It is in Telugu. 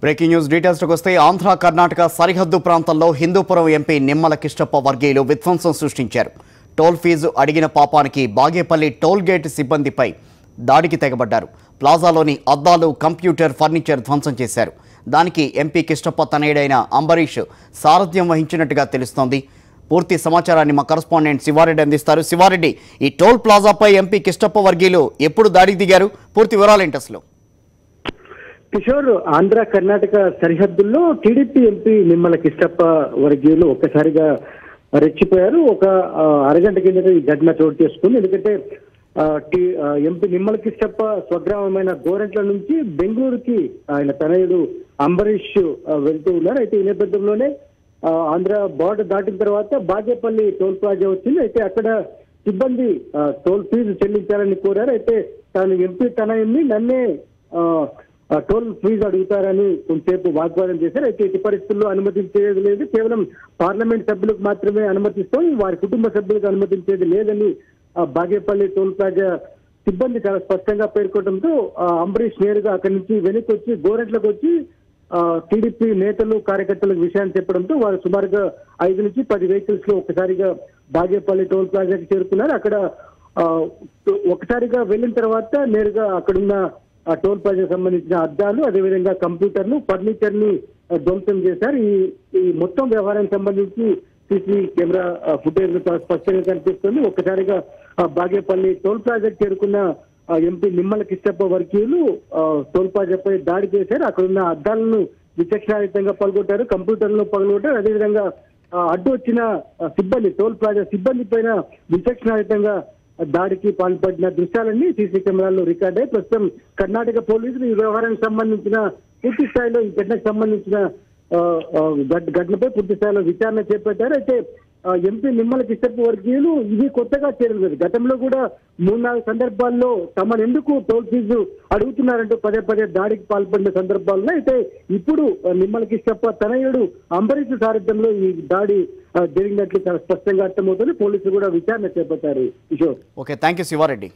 బ్రేకింగ్ న్యూస్ డీటెయిల్స్ కి వస్తే ఆంధ్ర కర్ణాటక సరిహద్దు ప్రాంతంలో హిందూపురం ఎంపీ నిమ్మల కిష్టప్ప వర్గీయులు విధ్వంసం సృష్టించారు. టోల్ ఫీజు అడిగిన పాపానికి బాగేపల్లి టోల్ గేట్ సిబ్బందిపై దాడికి తెగబడ్డారు. ప్లాజాలోని అద్దాలు, కంప్యూటర్, ఫర్నిచర్ ధ్వంసం చేశారు. దానికి ఎంపీ కిష్టప్ప తనయుడైన అంబరీష్ సారథ్యం వహించినట్టుగా తెలుస్తోంది. పూర్తి సమాచారాన్ని మా కరెస్పాండెంట్ శివారెడ్డి అందిస్తారు. శివారెడ్డి, ఈ టోల్ ప్లాజాపై ఎంపీ కిష్టప్ప వర్గీయులు ఎప్పుడు దాడికి దిగారు? పూర్తి వివరాలేంటి అసలు? కిషోర్, ఆంధ్ర కర్ణాటక సరిహద్దుల్లో టీడీపీ ఎంపీ నిమ్మల కిష్టప్ప వర్గీయులు ఒక్కసారిగా రెచ్చిపోయారు. ఒక అరగంట కిందట ఈ ఘటన చోటు చేసుకుంది. ఎందుకంటే ఎంపీ నిమ్మల కిష్టప్ప స్వగ్రామమైన గోరెంట్ల నుంచి బెంగళూరుకి ఆయన తనయుడు అంబరీష్ వెళ్తూ ఉన్నారు. అయితే ఈ నేపథ్యంలోనే ఆంధ్ర బార్డర్ దాటిన తర్వాత బాగేపల్లి టోల్ ప్లాజా వచ్చింది. అయితే అక్కడ సిబ్బంది టోల్ ఫీజు చెల్లించాలని కోరారు. అయితే తాను ఎంపీ తనయుడిని నన్నే టోల్ ఫీజు అడుగుతారని కొంతసేపు వాగ్వాదం చేశారు. అయితే ఇటు పరిస్థితుల్లో అనుమతించేది లేదు, కేవలం పార్లమెంట్ సభ్యులకు మాత్రమే అనుమతిస్తాం, వారి కుటుంబ సభ్యులకు అనుమతించేది లేదని బాగేపల్లి టోల్ ప్లాజా సిబ్బంది చాలా స్పష్టంగా పేర్కొనడంతో అంబరీష్ నేరుగా అక్కడి నుంచి వెనక్కి వచ్చి గోరెంట్లకు వచ్చి టీడీపీ నేతలు, కార్యకర్తలకు విషయాన్ని చెప్పడంతో వారు సుమారుగా 5 నుంచి 10 వెహికల్స్ లో ఒకసారిగా బాగేపల్లి టోల్ ప్లాజాకి చేరుకున్నారు. అక్కడ ఒకసారిగా వెళ్ళిన తర్వాత నేరుగా అక్కడున్న టోల్ ప్లాజా సంబంధించిన అద్దాలు, అదేవిధంగా కంప్యూటర్లు, ఫర్నిచర్ ని ధ్వంసం చేశారు. ఈ మొత్తం వ్యవహారానికి సంబంధించి సీసీ కెమెరా ఫుటేజ్ చాలా స్పష్టంగా కనిపిస్తుంది. ఒక్కసారిగా బాగేపల్లి టోల్ ప్లాజాకి చేరుకున్న ఎంపీ నిమ్మల కిష్టప్ప వర్గీయులు టోల్ ప్లాజాపై దాడి చేశారు. అక్కడున్న అద్దాలను విచక్షణారహితంగా పగలగొట్టారు, కంప్యూటర్లను పగలగొట్టారు. అదేవిధంగా అడ్డు వచ్చిన సిబ్బంది, టోల్ ప్లాజా సిబ్బంది పైన విచక్షణారహితంగా దాడికి పాల్పడిన దృశ్యాలన్నీ సీసీ కెమెరాల్లో రికార్డ్ అయ్యి ప్రస్తుతం కర్ణాటక పోలీసులు ఈ వ్యవహారానికి సంబంధించిన పూర్తి స్థాయిలో ఈ ఘటనకు సంబంధించిన ఘటనపై పూర్తి స్థాయిలో విచారణ చేపట్టారు. అయితే ఎంపీ నిమ్మల కిష్టప్ప వర్గీయులు ఇది కొత్తగా చేరలేదు. గతంలో కూడా 3-4 సందర్భాల్లో తమను ఎందుకు టోల్ ఫీజు అడుగుతున్నారంటూ పదే దాడికి పాల్పడిన సందర్భాల్లో అయితే ఇప్పుడు నిమ్మల కిష్టప్ప తనయుడు అంబరీష్ సారథ్యంలో ఈ దాడి జరిగినట్లు చాలా స్పష్టంగా అర్థమవుతుంది. పోలీసులు కూడా విచారణ చేపట్టారు. Kishore, okay, thank you Sivareddy.